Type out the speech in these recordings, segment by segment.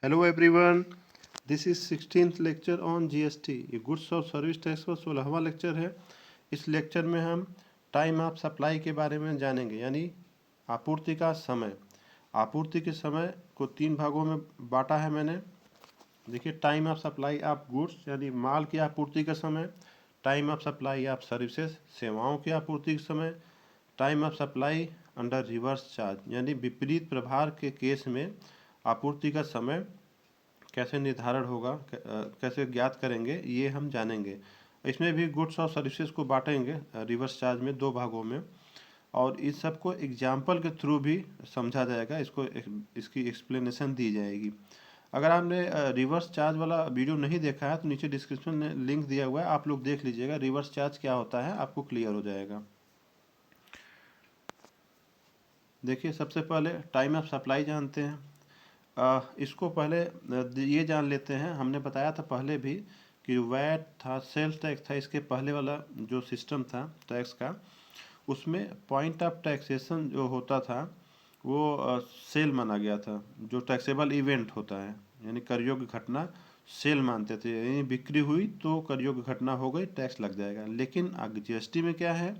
Hello everyone, this is 16th lecture on GST. ये goods और service tax का 16वां lecture है। इस लेक्चर में हम टाइम ऑफ सप्लाई के बारे में जानेंगे, यानी आपूर्ति का समय। आपूर्ति के समय को 3 भागों में बांटा है मैंने। देखिए, time of supply of goods यानी माल की आपूर्ति का समय, time of supply of services सेवाओं की आपूर्ति का समय, time of supply under reverse charge यानी विपरीत प्रभार के केस में आपूर्ति का समय कैसे निर्धारण होगा, कैसे ज्ञात करेंगे, ये हम जानेंगे। इसमें भी गुड्स और सर्विसेज को बांटेंगे रिवर्स चार्ज में 2 भागों में, और इस सब को एग्जाम्पल के थ्रू भी समझा जाएगा, इसकी एक्सप्लेनेशन दी जाएगी। अगर आपने रिवर्स चार्ज वाला वीडियो नहीं देखा है तो नीचे डिस्क्रिप्शन में लिंक दिया हुआ है, आप लोग देख लीजिएगा। रिवर्स चार्ज क्या होता है आपको क्लियर हो जाएगा। देखिए, सबसे पहले टाइम ऑफ सप्लाई जानते हैं। इसको पहले ये जान लेते हैं। हमने बताया था पहले भी कि वैट था, सेल्स टैक्स था, इसके पहले वाला जो सिस्टम था टैक्स का, उसमें पॉइंट ऑफ टैक्सेशन जो होता था वो सेल माना गया था। जो टैक्सेबल इवेंट होता है यानी कर योग्य घटना, सेल मानते थे, यानी बिक्री हुई तो कर योग्य घटना हो गई, टैक्स लग जाएगा। लेकिन जीएसटी में क्या है,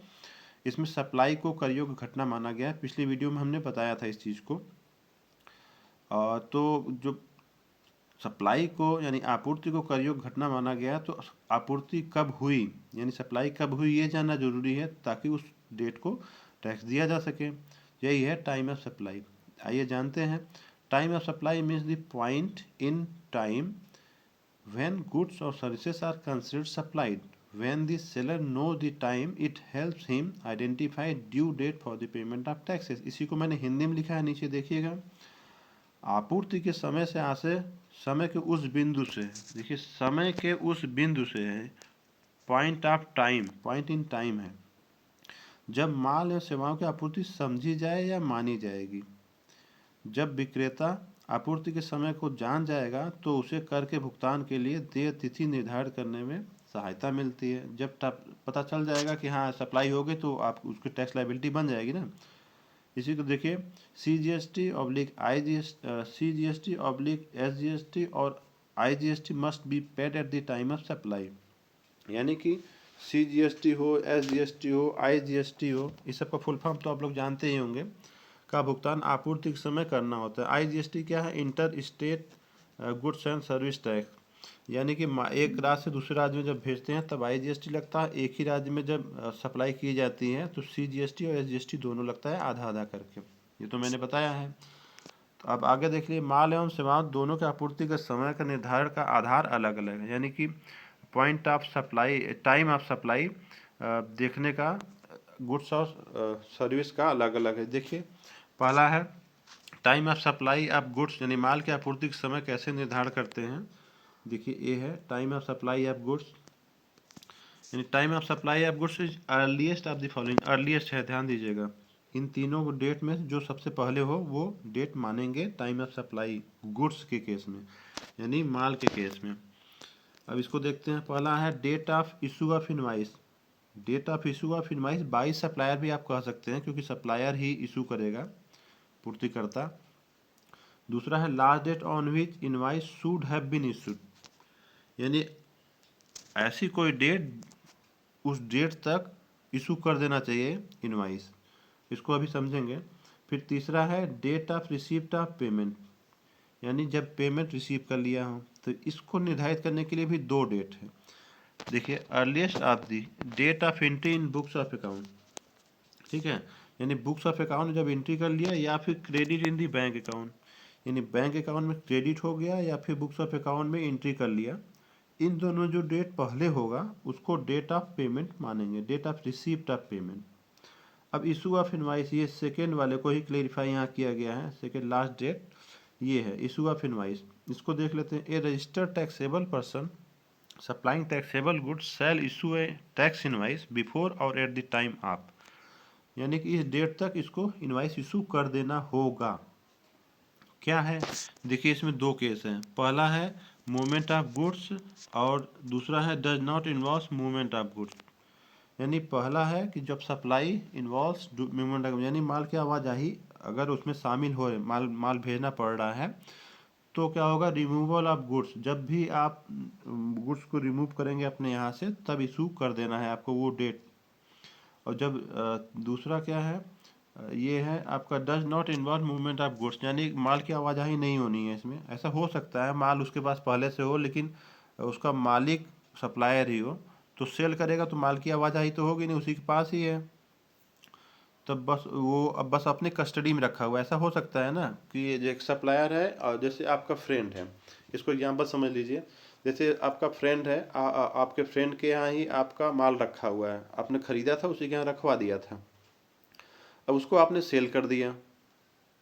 इसमें सप्लाई को कर योग्य घटना माना गया है। पिछली वीडियो में हमने बताया था इस चीज़ को। तो जो सप्लाई को यानी आपूर्ति को कर योग्य घटना माना गया, तो आपूर्ति कब हुई यानी सप्लाई कब हुई ये जानना जरूरी है, ताकि उस डेट को टैक्स दिया जा सके। यही है टाइम ऑफ सप्लाई। आइए जानते हैं। Time of supply means the point in time when goods और services are considered supplied. When the seller know the time it helps him identify due date for the payment of taxes. इसी को मैंने हिंदी में लिखा है, नीचे देखिएगा। आपूर्ति के समय से आसे समय के उस बिंदु से, देखिए समय के उस बिंदु से है, point of time, point in time है, जब माल या सेवाओं की आपूर्ति समझी जाए या मानी जाएगी। जब विक्रेता आपूर्ति के समय को जान जाएगा तो उसे कर के भुगतान के लिए देय तिथि निर्धारित करने में सहायता मिलती है। जब पता चल जाएगा कि हाँ सप्लाई हो गई, तो आप उसकी टैक्स लायबिलिटी बन जाएगी ना। इसी को देखिए, CGST oblique CGST oblique SGST और IGST must be paid eight the time of supply. यानी कि CGST हो, SGST हो, IGST हो, इस सब का फुल फॉर्म तो आप लोग जानते ही होंगे, का भुगतान आपूर्ति के समय करना होता है। IGST क्या है, inter state goods and service tax, यानी कि एक राज्य से दूसरे राज्य में जब भेजते हैं तब IGST लगता है। एक ही राज्य में जब सप्लाई की जाती है तो CGST और SGST दोनों लगता है, आधा आधा करके। ये तो मैंने बताया है। तो अब आगे देख लीजिए, माल एवं सेवाओं दोनों के आपूर्ति का समय का निर्धारण का आधार अलग अलग है, यानी कि point of supply, time of supply देखने का गुड्स और सर्विस का अलग अलग है। देखिए, पहला है time of supply of goods, यानी माल के आपूर्ति का समय कैसे निर्धारण करते हैं। देखिए, ये है time of supply of goods, यानी time of supply of goods is earliest of the following. Earliest है, ध्यान दीजिएगा, इन तीनों डेट में जो सबसे पहले हो वो डेट मानेंगे टाइम ऑफ सप्लाई गुड्स के केस में, यानी माल के केस में। अब इसको देखते हैं। पहला है date of issue of invoice. Date of issue of invoice by supplier भी आप कह सकते हैं, क्योंकि सप्लायर ही इशू करेगा, पूर्तिकर्ता। दूसरा है last date on which invoice should have been issued, यानी ऐसी कोई डेट, उस डेट तक इशू कर देना चाहिए इनवाइस। इसको अभी समझेंगे। फिर तीसरा है date of receipt of payment, यानी जब पेमेंट रिसीव कर लिया हो। तो इसको निर्धारित करने के लिए भी 2 डेट है। देखिए, earliest of the date of entry in books of account, ठीक है, यानी बुक्स ऑफ अकाउंट में जब एंट्री कर लिया, या फिर credit in the bank account, यानी बैंक अकाउंट में क्रेडिट हो गया या फिर बुक्स ऑफ अकाउंट में एंट्री कर लिया। इन दोनों जो डेट पहले होगा उसको डेट ऑफ पेमेंट मानेंगे, date of receipt of payment. अब इशू ऑफ इनवाइस, ये सेकेंड वाले को ही क्लेरिफाई यहाँ किया गया है। सेकेंड लास्ट डेट ये है इशू ऑफ इनवाइस। इसको देख लेते हैं। A registered taxable person supplying taxable goods shall issue a tax invoice before और एट द टाइम ऑफ, यानी कि इस डेट तक इसको इनवाइस इशू कर देना होगा। क्या है, देखिए इसमें 2 केस हैं। पहला है मूवमेंट ऑफ गुड्स और दूसरा है does not involve movement of goods. यानी पहला है कि जब सप्लाई इन्वॉल्व्स मूवमेंट ऑफ, यानी माल की आवाजाही अगर उसमें शामिल हो, माल भेजना पड़ रहा है, तो क्या होगा, रिमूवल ऑफ गुड्स, जब भी आप गुड्स को रिमूव करेंगे अपने यहाँ से तब इशू कर देना है आपको वो डेट। और जब दूसरा क्या है, ये है आपका does not involve movement of goods, यानी माल की आवाजाही नहीं होनी है इसमें। ऐसा हो सकता है माल उसके पास पहले से हो लेकिन उसका मालिक सप्लायर ही हो, तो सेल करेगा तो माल की आवाजाही तो होगी नहीं, उसी के पास ही है, तब बस वो अब बस अपने कस्टडी में रखा हुआ। ऐसा हो सकता है ना कि ये जो एक सप्लायर है और जैसे आपका फ्रेंड है, इसको एग्जांपल समझ लीजिए, जैसे आपका फ्रेंड है, आपके फ्रेंड के यहाँ ही आपका माल रखा हुआ है, आपने खरीदा था उसी के यहाँ रखवा दिया था, अब उसको आपने सेल कर दिया,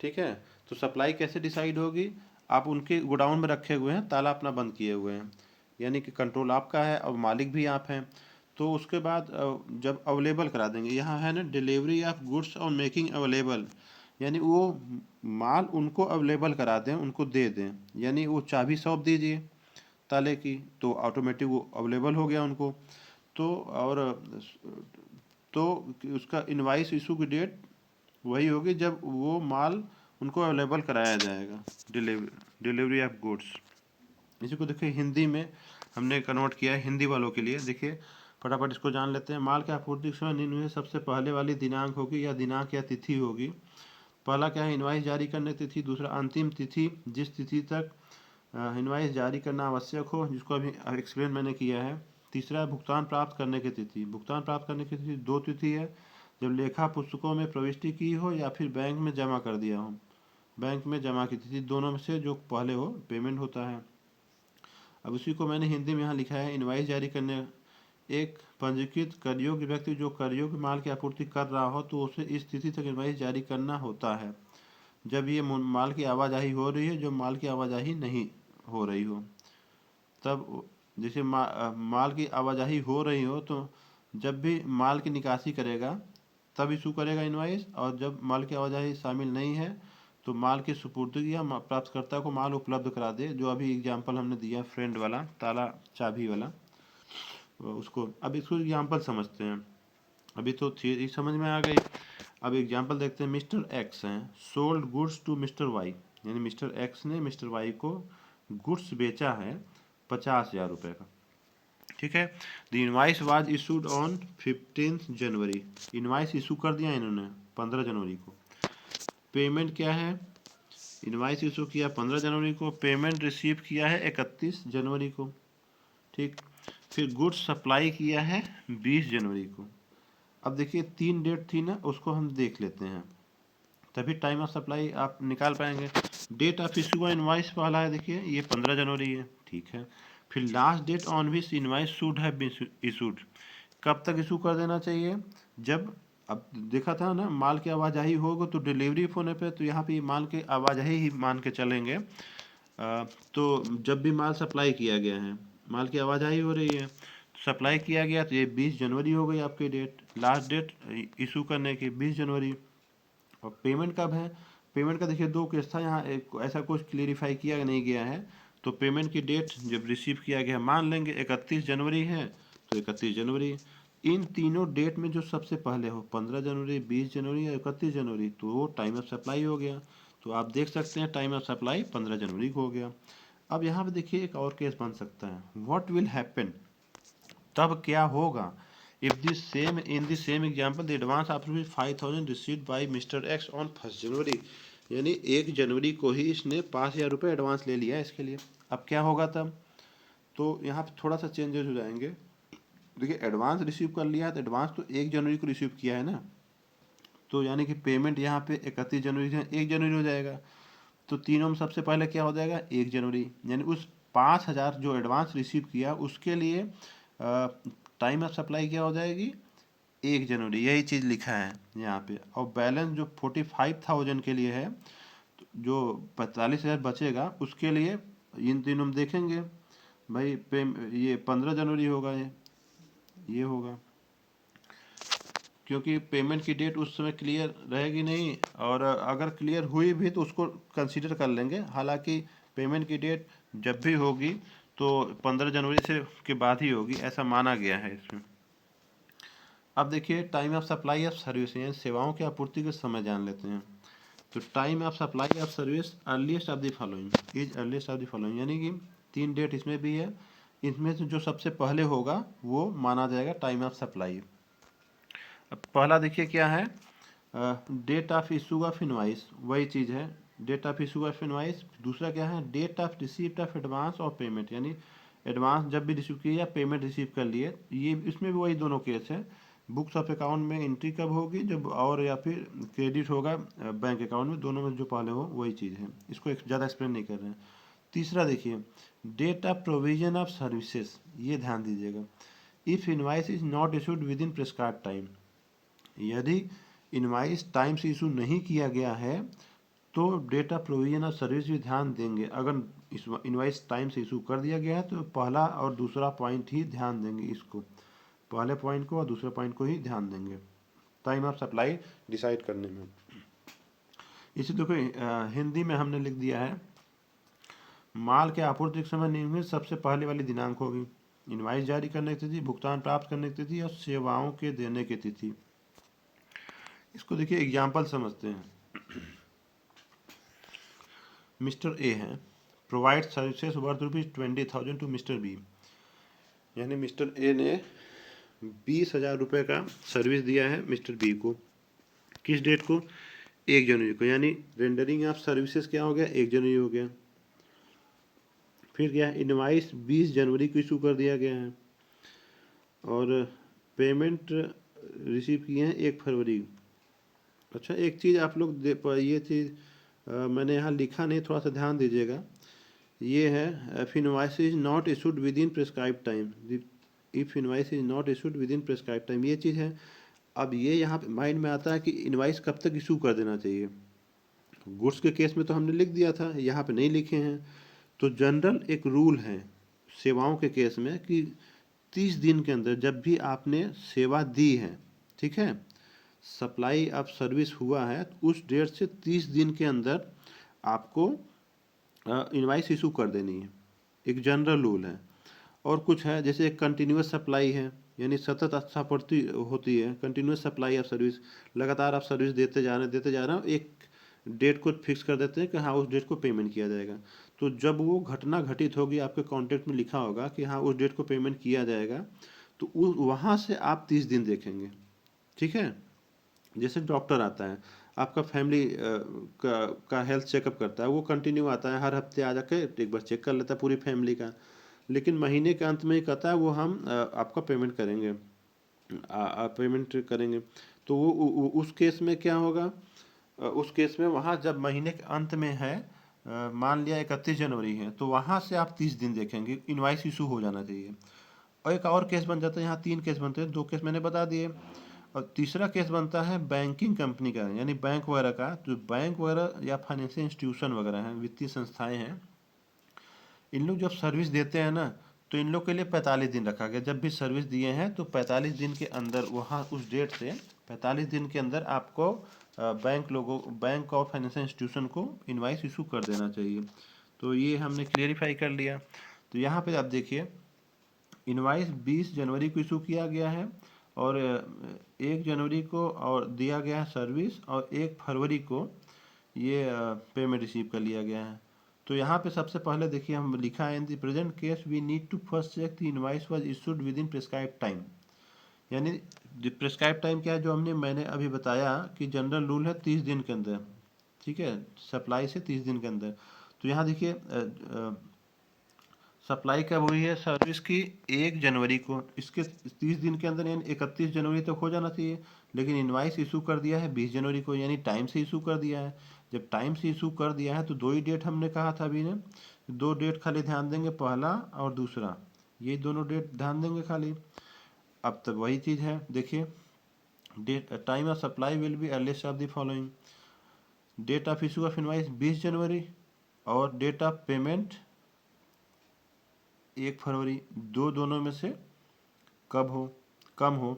ठीक है, तो सप्लाई कैसे डिसाइड होगी, आप उनके गोडाउन में रखे हुए हैं, ताला अपना बंद किए हुए हैं, यानी कि कंट्रोल आपका है और मालिक भी आप हैं। तो उसके बाद जब अवेलेबल करा देंगे, यहाँ है ना डिलीवरी ऑफ गुड्स और मेकिंग अवेलेबल, यानी वो माल उनको अवेलेबल करा दें, उनको दे दें, यानी वो चाबी सौंप दीजिए ताले की, तो ऑटोमेटिक वो अवेलेबल हो गया उनको। तो और तो उसका इनवाइस इशू की डेट वही होगी जब वो माल उनको अवेलेबल कराया जाएगा, डिलीवरी ऑफ गुड्स। इसी को देखिए हिंदी में हमने कन्वर्ट किया है हिंदी वालों के लिए। देखिए फटाफट इसको जान लेते हैं। माल के आपूर्ति के समय निम्न में सबसे पहले वाली दिनांक होगी या दिनांक या तिथि होगी। पहला क्या है, इनवाइस जारी करने की तिथि। दूसरा अंतिम तिथि, जिस तिथि तक इनवाइस जारी करना आवश्यक हो, जिसको अभी एक्सप्लेन मैंने किया है। तीसरा भुगतान प्राप्त करने की तिथि। भुगतान प्राप्त करने की तिथि दो तिथि है, जब लेखा पुस्तकों में प्रविष्टि की हो या फिर बैंक में जमा कर दिया हो। बैंक में जमा की तिथि, दोनों में से जो पहले हो पेमेंट होता है। अब उसी को मैंने हिंदी में यहाँ लिखा है, इनवाइस जारी करने, एक पंजीकृत कर योग्य व्यक्ति जो कर योग्य माल की आपूर्ति कर रहा हो तो उसे इस तिथि तक इनवाइस जारी करना होता है जब ये माल की आवाजाही हो रही है, जो माल की आवाजाही नहीं हो रही हो तब। जैसे माल की आवाजाही हो रही हो तो जब भी माल की निकासी करेगा तब इशू करेगा इनवाइस, और जब माल की आवाजाही शामिल नहीं है तो माल की सुपुर्दगी या प्राप्तकर्ता को माल उपलब्ध करा दे। जो अभी एग्जांपल हमने दिया फ्रेंड वाला, ताला चाबी वाला, उसको। अब इसको एग्जांपल समझते हैं। अभी तो थियरी समझ में आ गई, अब एग्जांपल देखते हैं। मिस्टर एक्स हैं, sold goods to mister Y, यानी मिस्टर एक्स ने मिस्टर वाई को गुड्स बेचा है 50,000 रुपये का, ठीक है। The invoice was issued on 15 January, invoice issue कर दिया इन्होंने 15 जनवरी को। पेमेंट क्या है, इनवाइस इशू किया 15 जनवरी को, पेमेंट रिसीव किया है 31 जनवरी को, ठीक। फिर गुड्स सप्लाई किया है 20 जनवरी को। अब देखिए 3 डेट थी ना, उसको हम देख लेते हैं, तभी टाइम ऑफ सप्लाई आप निकाल पाएंगे। डेट ऑफ इशू का इनवाइस पहला है, देखिए ये 15 जनवरी है, ठीक है। फिर last date on which invoice should have been issued, कब तक इशू कर देना चाहिए, जब, अब देखा था ना माल की आवाजाही होगा तो डिलीवरी होने पे, तो यहाँ पे माल की आवाजाही ही मान के चलेंगे। तो जब भी माल सप्लाई किया गया है, माल की आवाजाही हो रही है, सप्लाई किया गया, तो ये 20 जनवरी हो गई आपकी डेट, लास्ट डेट इशू करने की 20 जनवरी। और पेमेंट कब है, पेमेंट का देखिए दो केस था यहाँ, एक ऐसा कुछ क्लियरिफाई किया नहीं गया है। तो पेमेंट की डेट जब रिसीव किया गया, मान लेंगे 31 जनवरी है तो 31 जनवरी। इन तीनों डेट में जो सबसे पहले हो, 15 जनवरी, 20 जनवरी या 31 जनवरी, तो वो टाइम ऑफ सप्लाई हो गया। तो आप देख सकते हैं टाइम ऑफ सप्लाई 15 जनवरी को हो गया। अब यहाँ पे देखिए एक और केस बन सकता है, व्हाट विल हैपन, तब क्या होगा, if this same in this same example the advance of rupees 5,000 received by mister x on 1 जनवरी, यानी 1 जनवरी को ही इसने 5,000 रुपये एडवांस ले लिया इसके लिए। अब क्या होगा तब, तो यहाँ पे थोड़ा सा चेंजेस हो जाएंगे। देखिए एडवांस रिसीव कर लिया है तो एडवांस तो 1 जनवरी को रिसीव किया है ना, तो यानी कि पेमेंट यहाँ पे 31 जनवरी से 1 जनवरी हो जाएगा। तो तीनों में सबसे पहले क्या हो जाएगा, 1 जनवरी, यानी उस 5,000 जो एडवांस रिसीव किया उसके लिए टाइम ऑफ सप्लाई क्या हो जाएगी, 1 जनवरी, यही चीज़ लिखा है यहाँ पे। और बैलेंस जो 45,000 के लिए है, जो 45,000 बचेगा उसके लिए इन तीनों में देखेंगे भाई, ये 15 जनवरी होगा, ये होगा, क्योंकि पेमेंट की डेट उस समय क्लियर रहेगी नहीं, और अगर क्लियर हुई भी तो उसको कंसीडर कर लेंगे। हालांकि पेमेंट की डेट जब भी होगी तो 15 जनवरी से के बाद ही होगी, ऐसा माना गया है इसमें। अब देखिए time of supply of service, यानी सेवाओं की आपूर्ति के समय जान लेते हैं। तो time of supply of service earliest of the following is earliest of the following, यानी कि 3 डेट इसमें भी है, इसमें से जो सबसे पहले होगा वो माना जाएगा टाइम ऑफ सप्लाई। अब पहला देखिए क्या है, date of issue of invoice, वही चीज़ है date of issue of invoice. दूसरा क्या है, date of receipt of advance और पेमेंट, यानी एडवांस जब भी रिसीव किया या पेमेंट रिसीव कर लिए, ये इसमें भी वही दोनों केस है। बुक्स ऑफ अकाउंट में एंट्री कब होगी जब, और या फिर क्रेडिट होगा बैंक अकाउंट में, दोनों में जो पहले हो वही चीज़ है, इसको ज़्यादा एक्सप्लेन नहीं कर रहे हैं। तीसरा देखिए, date of provision of services, ये ध्यान दीजिएगा। If invoice is not issued within prescribe time, यदि इनवाइस टाइम से इशू नहीं किया गया है तो date of provision of service भी ध्यान देंगे। अगर इनवाइस टाइम से इशू कर दिया गया है तो पहला और दूसरा पॉइंट ही ध्यान देंगे, इसको पहले पॉइंट को और दूसरे पॉइंट को ही ध्यान देंगे टाइम ऑफ सप्लाई डिसाइड करने में। इसी देखो हिंदी में हमने लिख दिया है, माल के आपूर्ति के समय नियमित सबसे पहले वाली दिनांक होगी, इनवाइस जारी करने की तिथि, भुगतान प्राप्त करने की तिथि और सेवाओं के देने की तिथि। इसको देखिए एग्जाम्पल समझते हैं। मिस्टर ए है, provide services worth ₹20,000 to mister B, यानी मिस्टर ए ने 20,000 रुपये का सर्विस दिया है मिस्टर बी को। किस डेट को? 1 जनवरी को, यानी रेंडरिंग ऑफ सर्विसेज क्या हो गया, 1 जनवरी हो गया। फिर क्या है, इनवाइस 20 जनवरी को इशू कर दिया गया है और पेमेंट रिसीव किए हैं 1 फरवरी। अच्छा, एक चीज़ आप लोग ये चीज़ मैंने यहाँ लिखा नहीं, थोड़ा सा ध्यान दीजिएगा। ये है, if invoice is not issued within prescribe time, if invoice is not issued within prescribe time, ये चीज़ है। अब ये यहाँ पे माइंड में आता है कि इनवाइस कब तक इशू कर देना चाहिए। गुड्स के केस में तो हमने लिख दिया था, यहाँ पे नहीं लिखे हैं। तो जनरल एक रूल है सेवाओं के केस में कि 30 दिन के अंदर जब भी आपने सेवा दी है, ठीक है, सप्लाई ऑफ सर्विस हुआ है, तो उस डेट से 30 दिन के अंदर आपको इनवाइस इशू कर देनी है, एक जनरल रूल है। और कुछ है, जैसे कंटिन्यूस सप्लाई है, यानी सतत आपूर्ति होती है, कंटिन्यूस सप्लाई ऑफ सर्विस, लगातार आप सर्विस देते जा रहे हैं, एक डेट को फिक्स कर देते हैं कि हाँ उस डेट को पेमेंट किया जाएगा। तो जब वो घटना घटित होगी, आपके कॉन्ट्रैक्ट में लिखा होगा कि हाँ उस डेट को पेमेंट किया जाएगा, तो वहाँ से आप 30 दिन देखेंगे, ठीक है। जैसे डॉक्टर आता है, आपका फैमिली का हेल्थ चेकअप करता है, वो कंटिन्यू आता है, हर हफ्ते आ जाकर एक बार चेक कर लेता है पूरी फैमिली का, लेकिन महीने के अंत में ही कहता है वो हम आपका पेमेंट करेंगे, पेमेंट करेंगे। तो वो उस केस में क्या होगा, उस केस में वहाँ जब महीने के अंत में है, मान लिया 31 जनवरी है, तो वहाँ से आप 30 दिन देखेंगे, इनवाइस इशू हो जाना चाहिए। और एक और केस बन जाता है, यहाँ 3 केस बनते हैं, 2 केस मैंने बता दिए। और तीसरा केस बनता है बैंकिंग कंपनी का, यानी बैंक वगैरह का, जो बैंक वगैरह या फाइनेंशियल इंस्टीट्यूशन वगैरह हैं, वित्तीय संस्थाएं हैं, इन लोग जब सर्विस देते हैं ना, तो इन लोग के लिए 45 दिन रखा गया। जब भी सर्विस दिए हैं तो 45 दिन के अंदर, वहाँ उस डेट से 45 दिन के अंदर आपको बैंक और फाइनेंशियल इंस्टीट्यूशन को इनवाइस इशू कर देना चाहिए। तो ये हमने क्लियरिफाई कर लिया। तो यहाँ पे आप देखिए, इनवाइस 20 जनवरी को इशू किया गया है और 1 जनवरी को और दिया गया है सर्विस, और 1 फरवरी को ये पेमेंट रिसीव कर लिया गया है। तो यहाँ पे सबसे पहले देखिए हम लिखा है, in the present case we need to first check the invoice was issued within prescribe time, यानी प्रिस्क्राइब टाइम क्या है, जो मैंने अभी बताया कि जनरल रूल है 30 दिन के अंदर, ठीक है, सप्लाई से 30 दिन के अंदर। तो यहाँ देखिए सप्लाई कब हुई है सर्विस की, 1 जनवरी को, इसके 30 दिन के अंदर यानी 31 जनवरी तक हो जाना चाहिए, लेकिन इनवाइस इशू कर दिया है 20 जनवरी को, यानी टाइम से इशू कर दिया है। जब टाइम से इशू कर दिया है तो 2 ही डेट हमने कहा था अभी ने, 2 डेट खाली ध्यान देंगे, पहला और दूसरा, ये दोनों डेट ध्यान देंगे खाली। अब तक वही चीज़ है, देखिए date time of supply will be earliest of the following, date of issue of invoice 20 January और डेट ऑफ पेमेंट 1 फरवरी, दोनों में से कब हो, कम हो,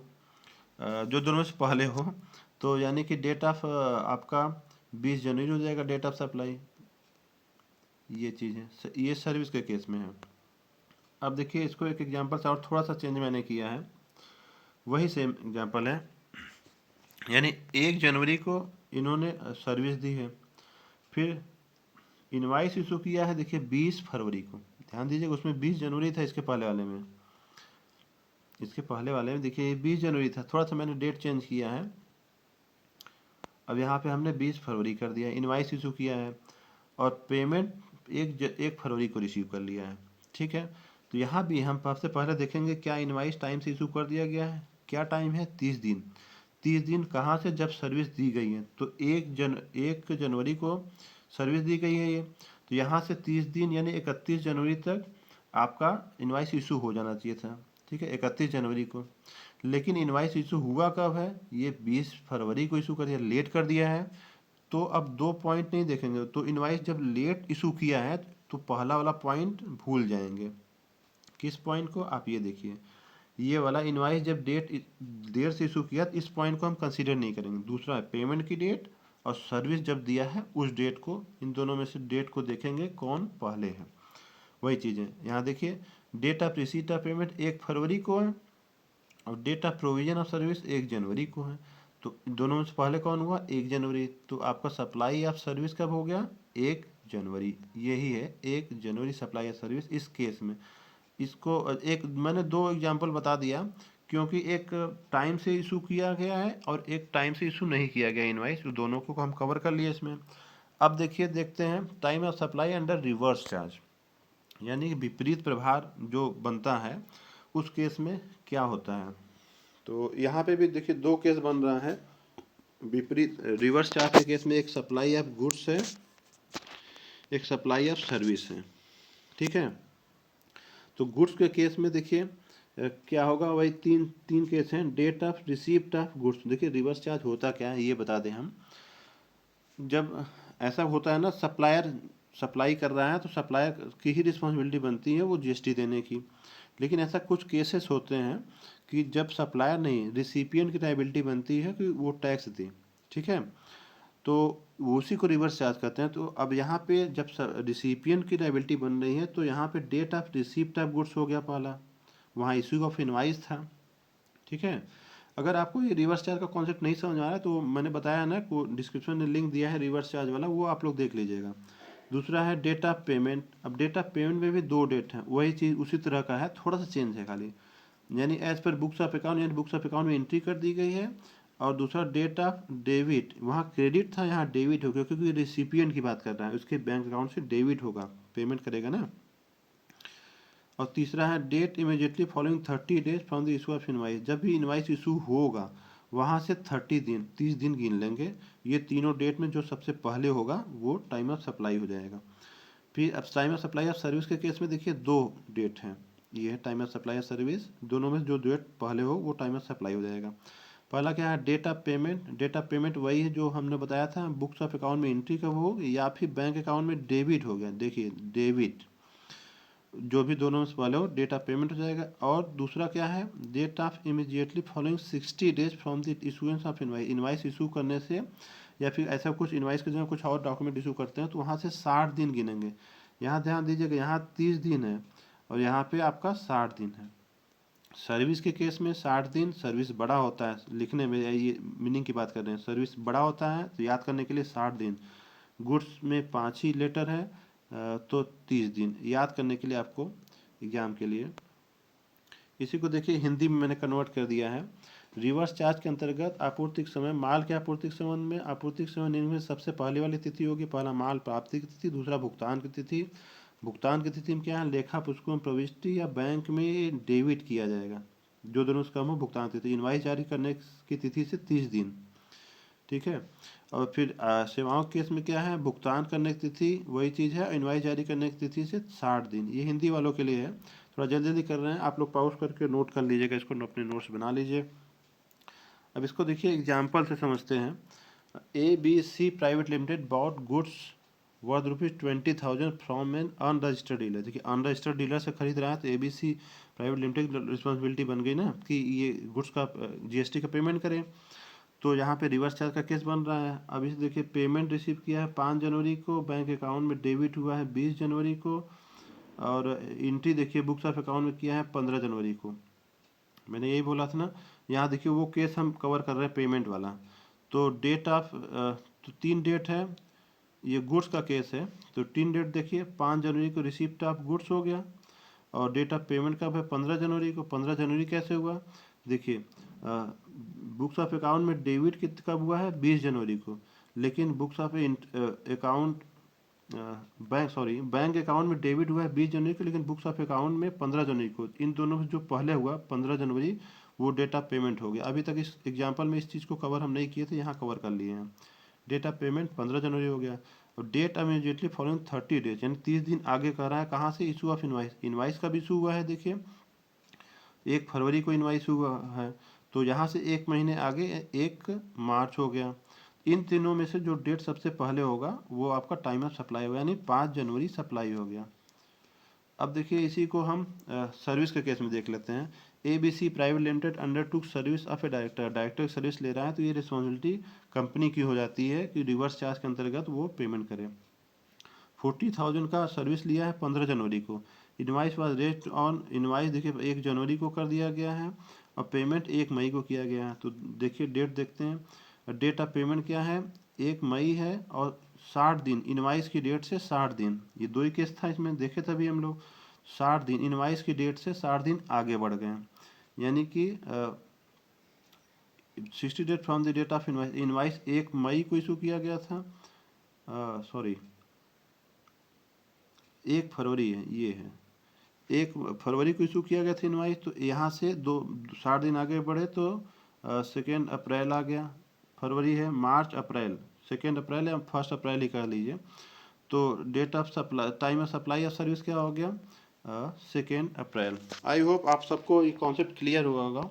जो दोनों में से पहले हो, तो यानी कि डेट ऑफ आपका 20 जनवरी हो जाएगा डेट ऑफ सप्लाई। ये चीज़ है, ये सर्विस के केस में है। अब देखिए इसको एक एग्जांपल से और थोड़ा सा चेंज मैंने किया है, वही सेम एग्जांपल है, यानी 1 जनवरी को इन्होंने सर्विस दी है, फिर इनवाइस इशू किया है देखिए 20 फरवरी को, ध्यान दीजिएगा उसमें 20 जनवरी था, इसके पहले वाले में, इसके पहले वाले में देखिए ये 20 जनवरी था, थोड़ा सा मैंने डेट चेंज किया है, अब यहाँ पे हमने 20 फरवरी कर दिया, इनवाइस इशू किया है और पेमेंट 1 फरवरी को रिसीव कर लिया है। ठीक है, तो यहाँ भी हम सबसे पहले देखेंगे क्या इनवाइस टाइम से इशू कर दिया गया है, क्या टाइम है 30 दिन। 30 दिन कहाँ से, जब सर्विस दी गई है, तो 1 जनवरी को सर्विस दी गई है ये, तो यहाँ से 30 दिन यानी 31 जनवरी तक आपका इनवाइस इशू हो जाना चाहिए था। ठीक है, 31 जनवरी को, लेकिन इनवाइस इशू हुआ कब है, ये 20 फरवरी को इशू कर दिया, लेट कर दिया है। तो अब 2 पॉइंट नहीं देखेंगे, तो इनवाइस जब लेट इशू किया है तो पहला वाला पॉइंट भूल जाएंगे। किस पॉइंट को, आप ये देखिए, ये वाला इनवाइस जब देर से इशू किया तो इस पॉइंट को हम कंसीडर नहीं करेंगे। दूसरा है पेमेंट की डेट और सर्विस जब दिया है उस डेट को, इन दोनों में से डेट को देखेंगे कौन पहले है। वही चीज़ें यहाँ देखिए, date of receipt of payment 1 फरवरी को है और date of provision of service 1 जनवरी को है। तो दोनों में से पहले कौन हुआ, 1 जनवरी, तो आपका सप्लाई ऑफ सर्विस कब हो गया, 1 जनवरी। यही है 1 जनवरी सप्लाई ऑफ सर्विस इस केस में। इसको एक मैंने 2 एग्जांपल बता दिया, क्योंकि एक टाइम से इशू किया गया है और एक टाइम से इशू नहीं किया गया इनवाइस, तो दोनों को हम कवर कर लिए इसमें। अब देखिए, देखते हैं time of supply under reverse charge, यानी कि विपरीत प्रभार जो बनता है उस केस में क्या होता है। तो यहाँ पे भी देखिए 2 केस बन रहा है विपरीत रिवर्स चार्ज के केस में, एक सप्लाई ऑफ गुड्स है, एक सप्लाई ऑफ सर्विस है। ठीक है, तो गुड्स के केस में देखिए क्या होगा, वही तीन केस हैं। Date of receipt of goods, देखिए रिवर्स चार्ज होता क्या है ये बता दें हम। जब ऐसा होता है ना, सप्लायर सप्लाई कर रहा है तो सप्लायर की ही रिस्पॉन्सिबिलिटी बनती है वो जीएसटी देने की, लेकिन ऐसा कुछ केसेस होते हैं कि जब सप्लायर नहीं, रिसिपिएंट की लायबिलिटी बनती है कि वो टैक्स दे। ठीक है, तो उसी को रिवर्स चार्ज करते हैं। तो अब यहाँ पे जब रिसिपिएंट की लायबिलिटी बन रही है तो यहाँ पे date of receipt of goods हो गया पहला, वहाँ इशू ऑफ इनवाइस था। ठीक है, अगर आपको ये रिवर्स चार्ज का कॉन्सेप्ट नहीं समझ आ रहा है तो मैंने बताया ना, को डिस्क्रिप्शन में लिंक दिया है रिवर्स चार्ज वाला, वो आप लोग देख लीजिएगा। दूसरा है डेट ऑफ पेमेंट। अब डेट ऑफ पेमेंट में भी 2 डेट हैं, वही चीज़ उसी तरह का है, थोड़ा सा चेंज है खाली, यानी as per books of account, यानी बुक्स ऑफ अकाउंट में एंट्री कर दी गई है। और दूसरा डेट ऑफ डेबिट, वहाँ क्रेडिट था यहाँ डेबिट हो गया, क्योंकि रिसिपिएंट की बात कर रहा है, उसके बैंक अकाउंट से डेबिट होगा, पेमेंट करेगा ना। और तीसरा है date immediately following 30 days from the issue of invoice, जब भी इनवाइस इशू होगा वहाँ से 30 दिन गिन लेंगे। ये तीनों डेट में जो सबसे पहले होगा वो टाइम ऑफ सप्लाई हो जाएगा। फिर अब time of supply of service के केस में देखिए 2 डेट हैं, ये है time of supply of service, दोनों में जो डेट पहले हो वो टाइम ऑफ सप्लाई हो जाएगा। पहला क्या है, date of payment. Date of payment वही है जो हमने बताया था, बुक्स ऑफ अकाउंट में एंट्री कब हो या फिर बैंक अकाउंट में डेबिट हो गया, देखिए डेबिट, जो भी दोनों से पहले हो डेट ऑफ पेमेंट हो जाएगा। और दूसरा क्या है, date of immediately following 60 days from the issuance of invoice, invoice issue करने से या फिर ऐसा कुछ इनवाइस के जगह कुछ और डॉक्यूमेंट इशू करते हैं तो वहाँ से 60 दिन गिनेंगे। यहाँ ध्यान दीजिएगा, यहाँ 30 दिन है और यहाँ पे आपका 60 दिन है। सर्विस के केस में 60 दिन, सर्विस बड़ा होता है, लिखने में ये मीनिंग की बात कर रहे हैं, सर्विस बड़ा होता है तो याद करने के लिए 60 दिन। गुड्स में 5 ही लेटर है तो 30 दिन याद करने के लिए आपको एग्जाम के लिए। इसी को देखिए हिंदी में मैंने कन्वर्ट कर दिया है। रिवर्स चार्ज के अंतर्गत आपूर्ति के समय, माल के आपूर्ति के संबंध में, आपूर्ति के समय निम्न में सबसे पहले वाली तिथि होगी, पहला माल प्राप्ति की तिथि, दूसरा भुगतान की तिथि। भुगतान की तिथि में क्या है, लेखा पुस्तकों में प्रविष्टि या बैंक में डेबिट किया जाएगा, जो दोनों से कम हो भुगतान तिथि। इनवाइस जारी करने की तिथि से 30 दिन। ठीक है, और फिर सेवाओं के केस में क्या है, भुगतान करने की तिथि वही चीज़ है, इनवाइस जारी करने की तिथि से 60 दिन। ये हिंदी वालों के लिए है, थोड़ा जल्दी जल्दी कर रहे हैं आप लोग, पॉज करके नोट कर लीजिएगा, इसको अपने नोट्स बना लीजिए। अब इसको देखिए एग्जाम्पल से समझते हैं। ABC private limited bought goods worth ₹20,000 from N unregistered dealer. देखिए अनरजिस्टर्ड डीलर से खरीद रहा है तो ABC प्राइवेट लिमिटेड रिस्पॉन्सिबिलिटी बन गई ना कि ये गुड्स का GST का पेमेंट करें। तो यहाँ पे रिवर्स चार्ज का केस बन रहा है। अब इसे देखिए, पेमेंट रिसीव किया है 5 जनवरी को, बैंक अकाउंट में डेबिट हुआ है 20 जनवरी को, और एंट्री देखिए बुक्स ऑफ अकाउंट में किया है 15 जनवरी को। मैंने यही बोला था ना, यहाँ देखिए वो केस हम कवर कर रहे हैं पेमेंट वाला। तो डेट ऑफ तो 3 डेट है, ये गुड्स का केस है, तो टिन डेट देखिए 5 जनवरी को रिसिप्ट ऑफ गुड्स हो गया, और डेट ऑफ पेमेंट कब है 15 जनवरी को। 15 जनवरी कैसे हुआ, देखिए बुक्स ऑफ अकाउंट में डेबिट कब हुआ है 20 जनवरी को, लेकिन books of account bank account में डेबिट हुआ है 20 जनवरी को, लेकिन बुक्स ऑफ अकाउंट में 15 जनवरी को। इन दोनों में जो पहले हुआ 15 जनवरी वो डेट ऑफ पेमेंट हो गया। अभी तक इस एग्जाम्पल में इस चीज़ को कवर हम नहीं किए थे, यहाँ कवर कर लिए हैं। डेट ऑफ पेमेंट 15 जनवरी हो गया, और डेट इमीडिएटली फॉलोइंग 30 डेज, यानी 30 दिन आगे कह रहा है कहाँ से, इशू ऑफ इनवाइस। इनवाइस कब इशू हुआ है, देखिए 1 फरवरी को इनवाइस हुआ है, तो यहाँ से 1 महीने आगे 1 मार्च हो गया। इन तीनों में से जो डेट सबसे पहले होगा वो आपका टाइम ऑफ सप्लाई होगा, यानी 5 जनवरी सप्लाई हो गया। अब देखिए इसी को हम सर्विस के केस में देख लेते हैं। ABC private limited under took service of A director, director service ले रहा है तो ये रिस्पॉन्सिबिलिटी कंपनी की हो जाती है कि रिवर्स चार्ज के अंतर्गत वो पेमेंट करे। 40,000 का सर्विस लिया है 15 जनवरी को, invoice was rest on, invoice देखिए 1 जनवरी को कर दिया गया है, और पेमेंट 1 मई को किया गया है। तो देखिए डेट देखते हैं, डेट ऑफ पेमेंट क्या है 1 मई है, और 60 दिन, इनवाइस की डेट से 60 दिन, ये दो ही केस था इसमें देखे तभी हम लोग। 60 दिन इनवाइस की डेट से 60 दिन आगे बढ़ गए, यानी कि 60 date from the date of invoice. Invoice 1 मई को इशू किया गया था, 1 फरवरी है, ये है 1 फरवरी को इशू किया गया था इनवाइस, तो यहाँ से 60 दिन आगे बढ़े तो 2 अप्रैल आ गया। फरवरी है, मार्च, अप्रैल, 2 अप्रैल या 1 अप्रैल ही कर लीजिए। तो date of supply, time of supply of service क्या हो गया 2 अप्रैल। आई होप आप सबको ये कॉन्सेप्ट क्लियर हुआ होगा।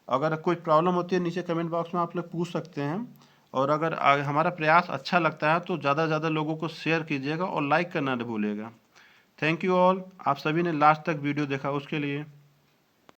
अगर कोई प्रॉब्लम होती है नीचे कमेंट बॉक्स में आप लोग पूछ सकते हैं, और अगर हमारा प्रयास अच्छा लगता है तो ज़्यादा से ज़्यादा लोगों को शेयर कीजिएगा और लाइक करना नहीं भूलिएगा। थैंक यू ऑल, आप सभी ने लास्ट तक वीडियो देखा उसके लिए।